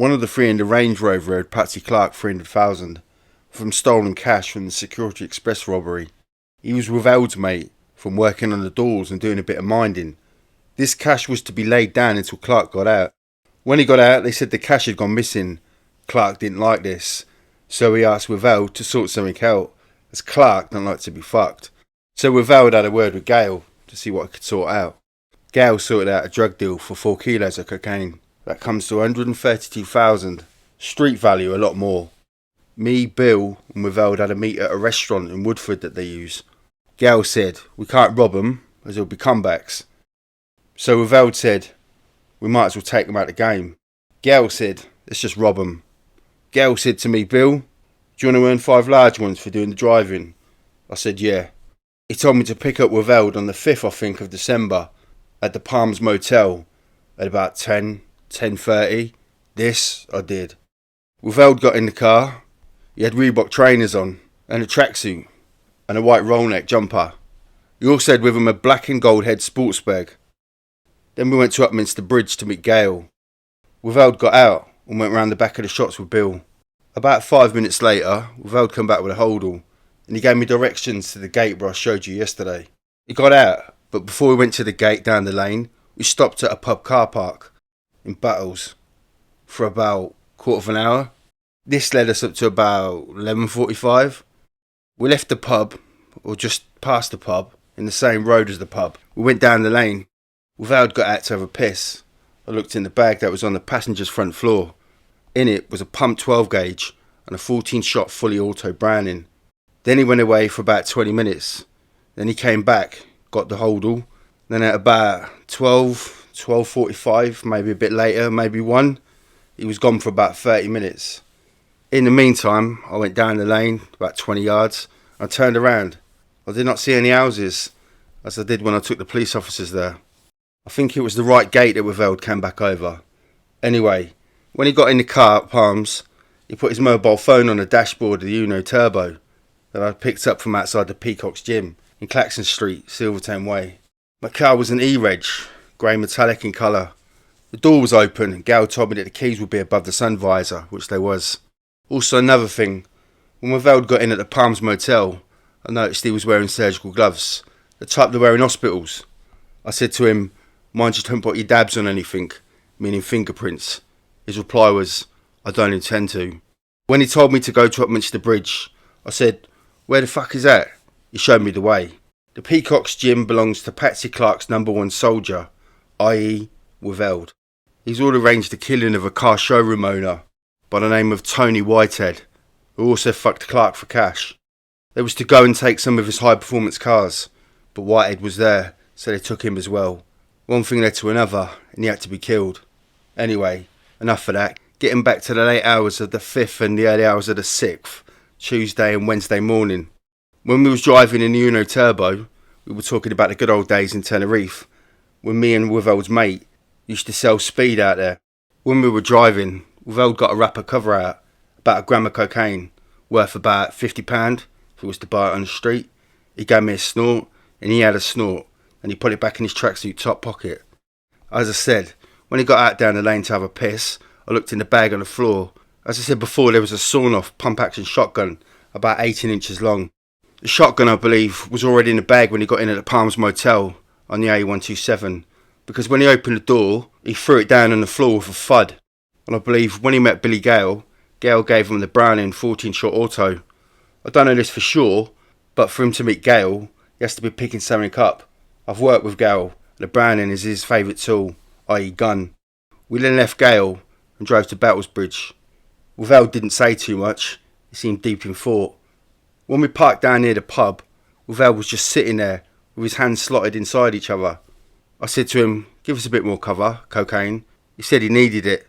One of the three in the Range Rover owed Patsy Clark 300,000 from stolen cash from the Security Express robbery. He was with Eld's mate from working on the doors and doing a bit of minding. This cash was to be laid down until Clark got out. When he got out, they said the cash had gone missing. Clark didn't like this, so he asked Witheld to sort something out, as Clark don't like to be fucked. So Witheld had a word with Gale to see what he could sort out. Gale sorted out a drug deal for 4 kilos of cocaine. That comes to 132,000. Street value a lot more. Me, Bill and Witheld had a meet at a restaurant in Woodford that they use. Gale said, we can't rob them as there'll be comebacks. So Witheld said, we might as well take them out of the game. Gale said, let's just rob them. Gale said to me, Bill, do you want to earn 5 large ones for doing the driving? I said, yeah. He told me to pick up Witheld on the 5th, I think, of December at the Palms Motel at about 10:30. This I did. Witheld got in the car. He had Reebok trainers on and a tracksuit and a white roll neck jumper. He also had with him a black and gold head sports bag. Then we went to Upminster Bridge to meet Gale. Witheld got out and went round the back of the shops with Bill. About 5 minutes later, Witheld came back with a holdall and he gave me directions to the gate where I showed you yesterday. He got out, but before we went to the gate down the lane, we stopped at a pub car park in Battles for about a quarter of an hour. This led us up to about 11:45. We left the pub, or just past the pub, in the same road as the pub. We went down the lane. Witheld got out to have a piss. I looked in the bag that was on the passenger's front floor. In it was a pump 12 gauge and a 14-shot fully auto Browning. Then he went away for about 20 minutes. Then he came back, got the holdall. Then at about 12:45, maybe a bit later, maybe 1, he was gone for about 30 minutes. In the meantime, I went down the lane, about 20 yards. I turned around. I did not see any houses, as I did when I took the police officers there. I think it was the right gate that Witheld came back over. Anyway, when he got in the car at Palms, he put his mobile phone on the dashboard of the Uno Turbo that I picked up from outside the Peacock's gym in Claxon Street, Silvertown Way. My car was an E-Reg, grey metallic in colour. The door was open and Gale told me that the keys would be above the sun visor, which they was. Also another thing, when Witheld got in at the Palms Motel, I noticed he was wearing surgical gloves, the type they wear in hospitals. I said to him, mind you don't put your dabs on anything, meaning fingerprints. His reply was, I don't intend to. When he told me to go to Upminster Bridge, I said, where the fuck is that? He showed me the way. The Peacock's gym belongs to Patsy Clark's number 1 soldier, i.e. Witheld. He's all arranged the killing of a car showroom owner by the name of Tony Whitehead, who also fucked Clark for cash. They was to go and take some of his high performance cars, but Whitehead was there, so they took him as well. One thing led to another, and he had to be killed. Anyway, enough of that. Getting back to the late hours of the 5th and the early hours of the 6th, Tuesday and Wednesday morning. When we was driving in the Uno Turbo, we were talking about the good old days in Tenerife, when me and Witheld's mate used to sell speed out there. When we were driving, Witheld got a wrapper cover out, about a gram of cocaine, worth about £50 if he was to buy it on the street. He gave me a snort, and he had a snort, and he put it back in his tracksuit top pocket. As I said, when he got out down the lane to have a piss, I looked in the bag on the floor. As I said before, there was a sawn-off pump-action shotgun, about 18 inches long. The shotgun, I believe, was already in the bag when he got in at the Palms Motel on the A127, because when he opened the door, he threw it down on the floor with a thud. And I believe when he met Billy Gale, Gale gave him the Browning 14-shot auto. I don't know this for sure, but for him to meet Gale, he has to be picking something up. I've worked with Gale, and the Browning is his favourite tool, i.e. gun. We then left Gale and drove to Battles Bridge. Witheld didn't say too much, he seemed deep in thought. When we parked down near the pub, Witheld was just sitting there with his hands slotted inside each other. I said to him, give us a bit more cover, cocaine. He said he needed it,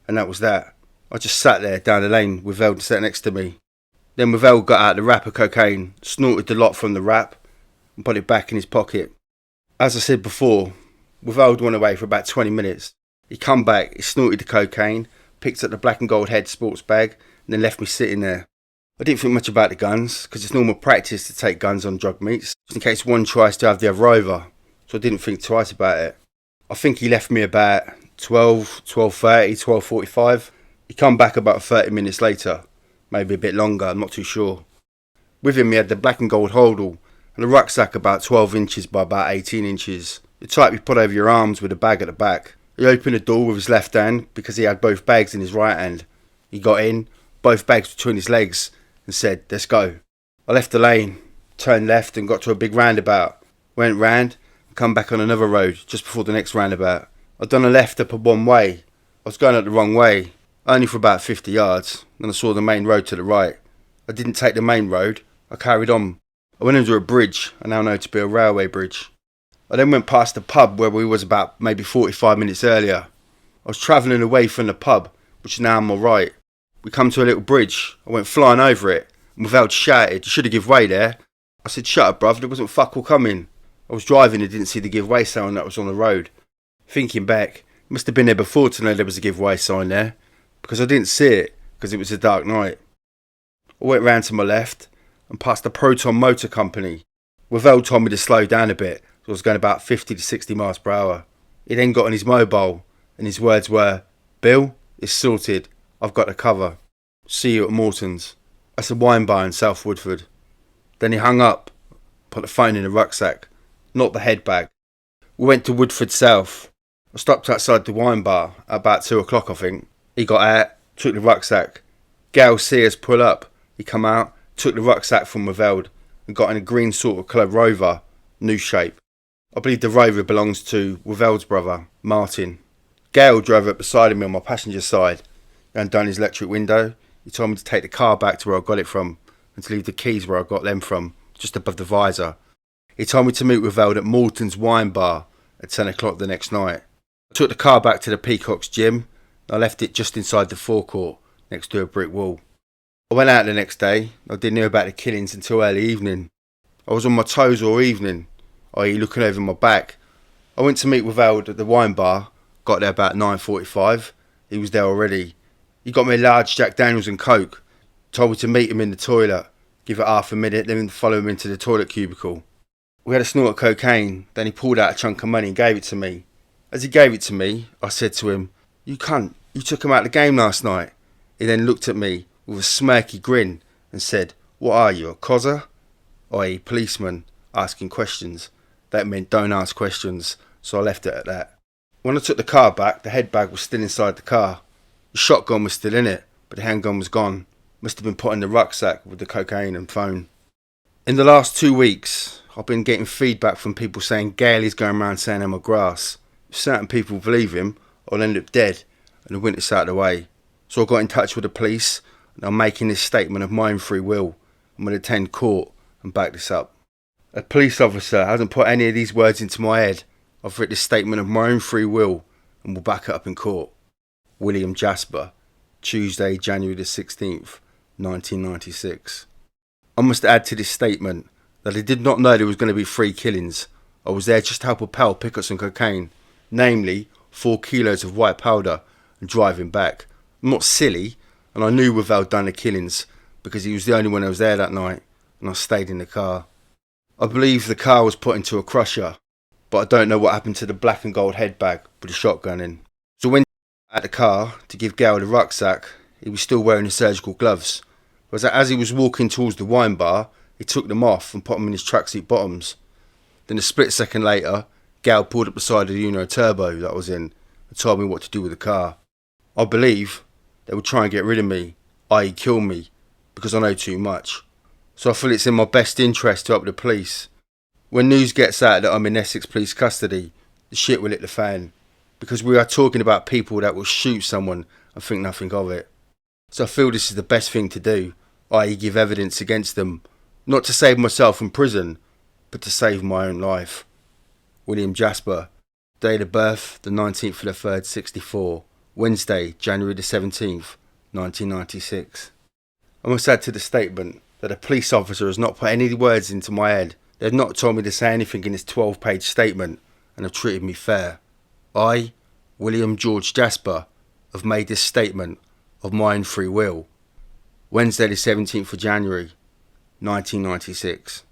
and that was that. I just sat there down the lane with Witheld sat next to me. Then Witheld got out the wrap of cocaine, snorted the lot from the wrap, and put it back in his pocket. As I said before, Witheld went away for about 20 minutes. He come back, he snorted the cocaine, picked up the black and gold head sports bag, and then left me sitting there. I didn't think much about the guns, because it's normal practice to take guns on drug meets, just in case one tries to have the other over, so I didn't think twice about it. I think he left me about 12:30, 12:45. come back about 30 minutes later, maybe a bit longer, I'm not too sure. With him he had the black and gold holdall and a rucksack about 12 inches by about 18 inches. The type you put over your arms with a bag at the back. He opened the door with his left hand because he had both bags in his right hand. He got in, both bags between his legs, and said, "Let's go." I left the lane, turned left and got to a big roundabout. Went round and come back on another road just before the next roundabout. I'd done a left up a one way. I was going up the wrong way, only for about 50 yards. Then I saw the main road to the right. I didn't take the main road, I carried on. I went under a bridge, I now know to be a railway bridge. I then went past the pub where we was about maybe 45 minutes earlier. I was travelling away from the pub, which is now on my right. We come to a little bridge. I went flying over it, and without shouted, "You should have give way there." I said, "Shut up, bruv, there wasn't fuck all coming." I was driving and didn't see the give way sign that was on the road. Thinking back, must have been there before to know there was a give way sign there, because I didn't see it, because it was a dark night. I went round to my left, and past the Proton Motor Company. Wavell told me to slow down a bit, so I was going about 50 to 60 miles per hour. He then got on his mobile, and his words were, "Bill, it's sorted. I've got the cover. See you at Morton's. That's a wine bar in South Woodford." Then he hung up, put the phone in the rucksack, not the head bag. We went to Woodford South. I stopped outside the wine bar at about 2 o'clock, I think. He got out, took the rucksack. Gal see us pull up. He come out, took the rucksack from Wavell and got in a green sort of coloured Rover, new shape. I believe the Rover belongs to Wavell's brother, Martin. Gale drove up beside me on my passenger side and down his electric window. He told me to take the car back to where I got it from and to leave the keys where I got them from, just above the visor. He told me to meet Wavell at Morton's wine bar at 10 o'clock the next night. I took the car back to the Peacock's gym and I left it just inside the forecourt next to a brick wall. I went out the next day. I didn't hear about the killings until early evening. I was on my toes all evening, i.e. looking over my back. I went to meet Wavell at the wine bar, got there about 9:45. He was there already. He got me a large Jack Daniels and Coke, told me to meet him in the toilet, give it half a minute, then follow him into the toilet cubicle. We had a snort of cocaine, then he pulled out a chunk of money and gave it to me. As he gave it to me, I said to him, "You cunt, you took him out of the game last night." He then looked at me with a smirky grin and said, "What are you, a cozzer?" i.e. policeman, asking questions. That meant don't ask questions, so I left it at that. When I took the car back, the head bag was still inside the car. The shotgun was still in it, but the handgun was gone. Must have been put in the rucksack with the cocaine and phone. In the last 2 weeks, I've been getting feedback from people saying Gale is going around saying I'm a grass. If certain people believe him, I'll end up dead and the witness out of the way. So I got in touch with the police and I'm making this statement of my own free will. I'm going to attend court and back this up. A police officer hasn't put any of these words into my head. I've written this statement of my own free will and will back it up in court. William Jasper, Tuesday, January the 16th, 1996. I must add to this statement that I did not know there was going to be 3 killings. I was there just to help a pal pick up some cocaine, namely 4 kilos of white powder, and driving back. I'm not silly, and I knew Wavell done the killings because he was the only one who was there that night, and I stayed in the car. I believe the car was put into a crusher, but I don't know what happened to the black and gold head bag with the shotgun in. So when at the car to give Gale the rucksack, he was still wearing the surgical gloves. But as he was walking towards the wine bar, he took them off and put them in his tracksuit bottoms. Then a split second later, Gale pulled up beside the Uno Turbo that I was in and told me what to do with the car. I believe they would try and get rid of me, i.e. kill me, because I know too much. So I feel it's in my best interest to help the police. When news gets out that I'm in Essex police custody, the shit will hit the fan. Because we are talking about people that will shoot someone and think nothing of it. So I feel this is the best thing to do, i.e. give evidence against them. Not to save myself from prison, but to save my own life. William Jasper, date of birth the 19th of the 3rd, 64. Wednesday, January the 17th, 1996. I must add to the statement that a police officer has not put any words into my head. They have not told me to say anything in this 12-page statement and have treated me fair. I, William George Jasper, have made this statement of my own free will. Wednesday the 17th of January, 1996.